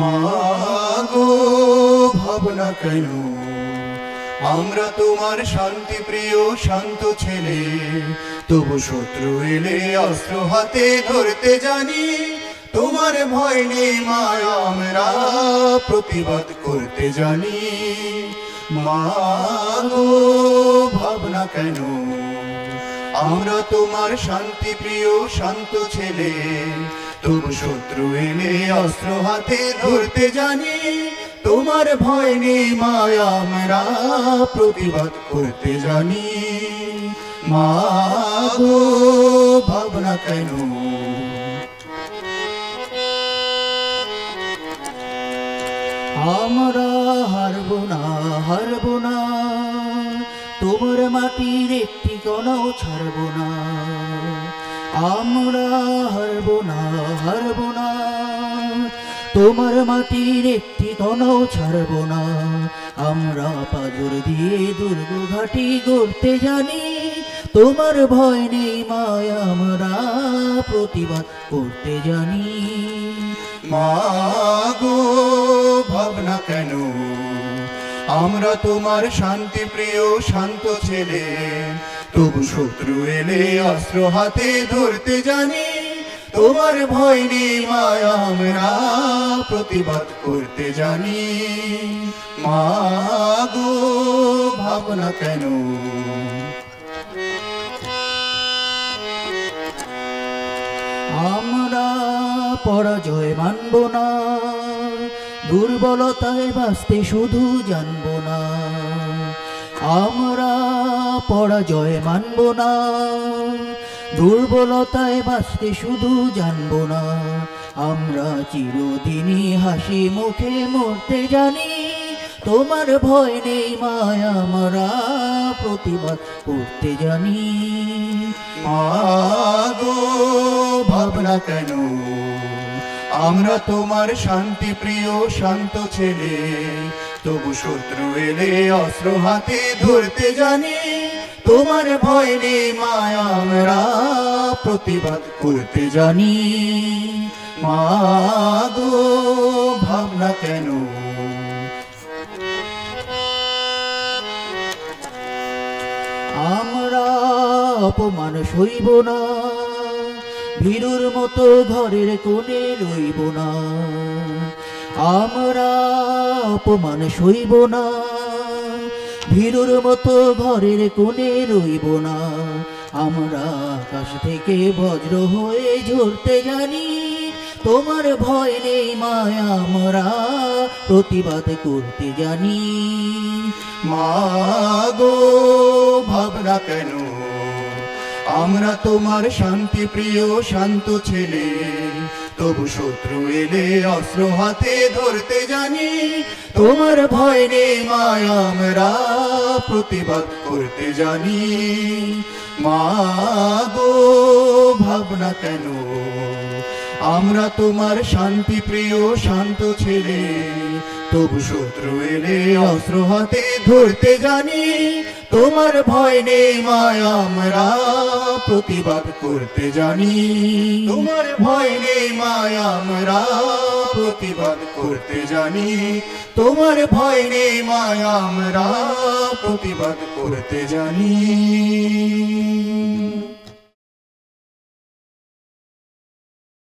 মাগো ভাবনা কেন, আমরা তোমার শান্তি প্রিয় শান্ত ছেলে, তবু শত্রু এলে অস্ত্র হাতে ধরতে জানি। তোমার ভয় নেই মায়া, আমরা প্রতিবাদ করতে জানি। মাগো ভাবনা কেন, আমরা তোমার শান্তি প্রিয় শান্ত ছেলে, তবু শত্রু এলে অস্ত্র হাতে ধরতে জানি। তোমার ভয় নেই মায়া, আমরা প্রতিবাদ করতে জানি। মাগো ভাবনা কেন, আমরা হারবো না, হারবো না, তোমার মাটির একটি কণাও ছাড়বো না। আমরা হারবো না, হারবো না, তোমার মাটির একটি কণাও ছাড়বো না। আমরা পাথর দিয়ে দুর্গ ঘাটি গড়তে জানি। তোমার ভয় নেই মায়া, আমরা প্রতিবাদ করতে জানি। মাগো ভাবনা কেন, আমরা তোমার শান্তি প্রিয় শান্ত ছেলে, তবু শত্রু এলে অস্ত্র হাতে ধরতে জানি। তোমার ভয় নেই মায়া, আমরা প্রতিবাদ করতে জানি। মাগো ভাবনা কেন, আমরা পরাজয় মানব না, দুর্বলতায় বাঁচতে শুধু জানব না। আমরা পরাজয় মানব না, দুর্বলতায় বাঁচতে শুধু জানব না। আমরা চিরদিনই হাসি মুখে মরতে জানি। তোমার ভয় নেই মায়া, আমরা প্রতিবাদ করতে জানি। মাগো ভাবনা কেন, আমরা তোমার শান্তি প্রিয় শান্ত ছেলে, তবু শত্রু এলে অস্ত্র হাতে ধরতে জানি। তোমার ভয় নেই মায়া, আমরা প্রতিবাদ করতে জানি। মাগো ভাবনা কেন, আমরা অপমান সইব না, ভীরুর মতো ঘরের কোণে রইব না। আমরা অপমান সইব না, ভীরুর মতো ঘরের কোণে রইব না। আমরা আকাশ থেকে বজ্র হয়ে ঝরতে জানি। তোমার ভয় নেই মায়া, আমরা প্রতিবাদ করতে জানি। মাগো ভাবনা কেন, আমরা তোমার শান্তি প্রিয় শান্ত ছেলে, তবু শত্রু এলে অস্ত্র হাতে ধরতে জানি। তোমার ভয় নেই মায়া, আমরা প্রতিবাদ করতে জানি। মাগো ভাবনা কেন, আমরা তোমার শান্তি প্রিয় শান্ত ছেলে, তবু শত্রু এলে অস্ত্র হাতে ধরতে জানি। তোমার ভয় নেই মায়া, আমরা প্রতিবাদ করতে জানি। তোমার ভয় নেই মায়া, আমরা প্রতিবাদ করতে জানি। তোমার ভয় নেই মায়া, আমরা প্রতিবাদ করতে জানি।